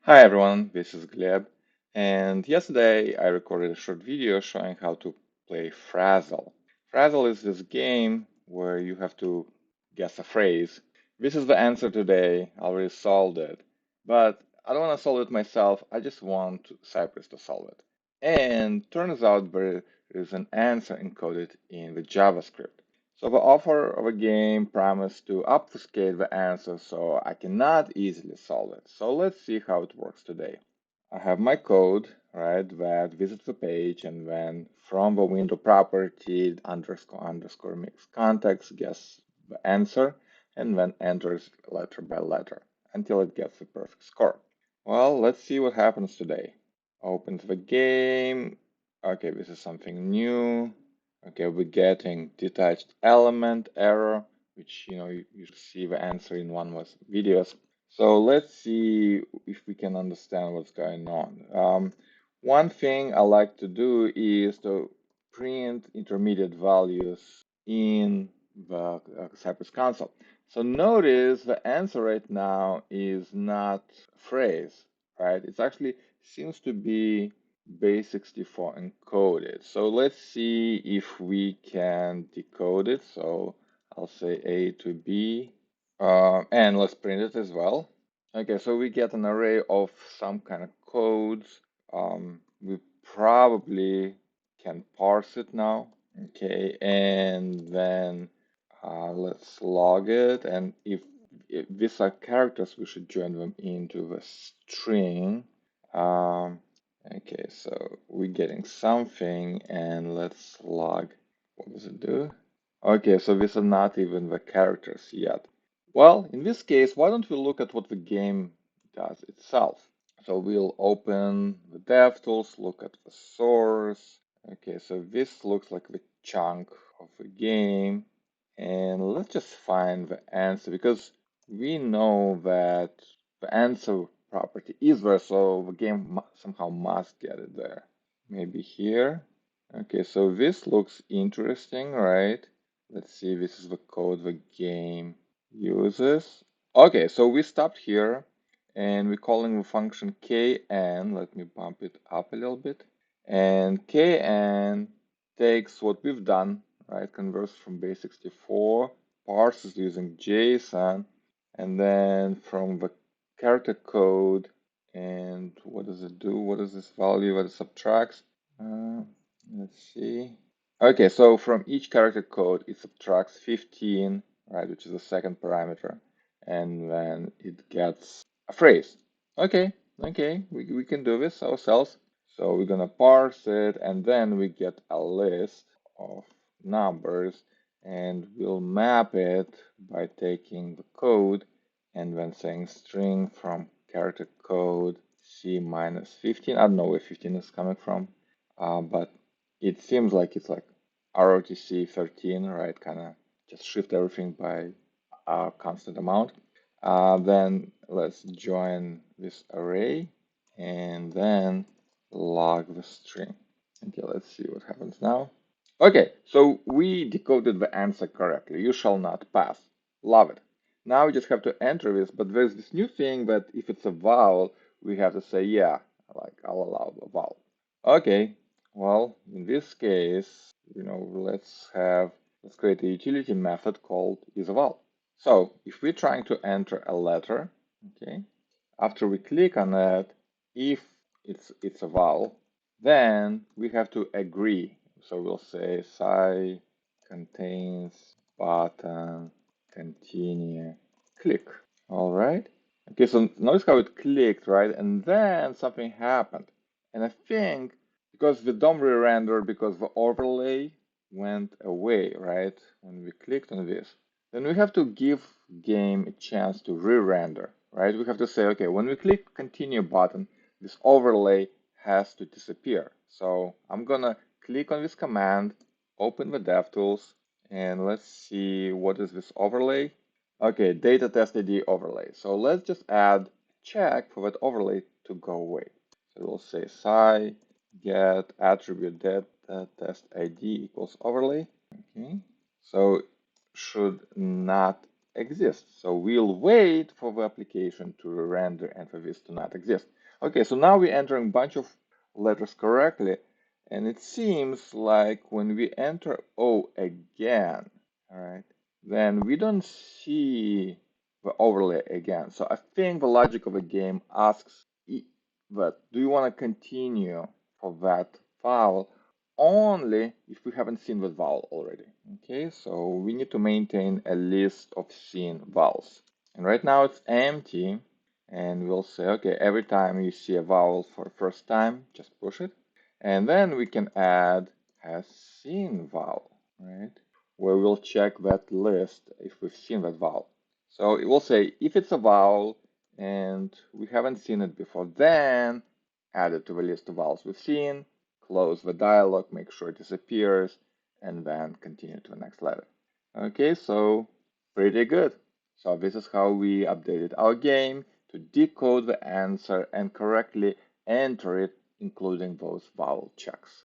Hi everyone, this is Gleb, and yesterday I recorded a short video showing how to play Phrasle. Phrasle is this game where you have to guess a phrase. This is the answer today, I already solved it, but I don't want to solve it myself, I just want Cypress to solve it. And turns out there is an answer encoded in the JavaScript. So the author of a game promised to obfuscate the answer so I cannot easily solve it. So let's see how it works today. I have my code, right, that visits the page and then from the window property underscore mix context gets the answer and then enters letter by letter until it gets the perfect score. Well, let's see what happens today. Opens the game. Okay, this is something new. Okay, we're getting detached element error, which you should see the answer in one of videos. So let's see if we can understand what's going on. One thing I like to do is to print intermediate values in the Cypress console. So notice the answer right now is not phrase, right? It actually seems to be base64 encoded. So let's see if we can decode it. So I'll say A to B, and let's print it as well. Okay, so we get an array of some kind of codes. We probably can parse it now. Okay, and then let's log it. And if these are characters, we should join them into the string. Okay, so we're getting something, and let's log. What does it do? Okay, so these are not even the characters yet. Well, in this case, why don't we look at what the game does itself? So we'll open the DevTools, look at the source. Okay, so this looks like the chunk of the game. And let's just find the answer because we know that the answer property is there, so the game somehow must get it there. Maybe here. Okay, so this looks interesting, right? Let's see, this is the code the game uses. Okay, so we stopped here and we're calling the function kn. Let me bump it up a little bit. And kn takes what we've done, right? Converts from base64, parses using JSON, and then from the character code, and what does it do? What is this value that it subtracts? Let's see. Okay, so from each character code, it subtracts 15, right, which is the second parameter, and then it gets a phrase. Okay, we can do this ourselves. So we're gonna parse it, and then we get a list of numbers, and we'll map it by taking the code and then saying string from character code C minus 15. I don't know where 15 is coming from, but it seems like it's like ROTC 13, right? Kind of just shift everything by a constant amount. Then let's join this array and then log the string. Okay, let's see what happens now. Okay, so we decoded the answer correctly. You shall not pass. Love it. Now we just have to enter this, but there's this new thing that if it's a vowel, we have to say, yeah, like I'll allow a vowel. Okay, well, in this case, let's create a utility method called isVowel. So if we're trying to enter a letter, okay, after we click on it, if it's a vowel, then we have to agree. So we'll say sci contains button continue click. All right. Okay, so notice how it clicked, right? And then something happened. And I think because the DOM re-render, because the overlay went away, right? When we clicked on this, then we have to give game a chance to re-render, right? We have to say, okay, when we click continue button, this overlay has to disappear. So I'm gonna click on this command, open the DevTools, and let's see what is this overlay. Okay, data test ID overlay. So let's just add check for that overlay to go away. So we'll say sci get attribute data test ID equals overlay. Okay, so should not exists. So we'll wait for the application to render and for this to not exist. Okay, so now we're entering a bunch of letters correctly, and it seems like when we enter O again, all right, then we don't see the overlay again. So I think the logic of the game asks that do you want to continue for that vowel only if we haven't seen the vowel already. Okay, so we need to maintain a list of seen vowels. And right now it's empty, and we'll say, okay, every time you see a vowel for the first time, just push it. And then we can add has seen vowel, right? Where we'll check that list if we've seen that vowel. So it will say if it's a vowel and we haven't seen it before, then add it to the list of vowels we've seen, close the dialog, make sure it disappears, and then continue to the next letter. Okay, so pretty good. So this is how we updated our game to decode the answer and correctly enter it, including those vowel checks.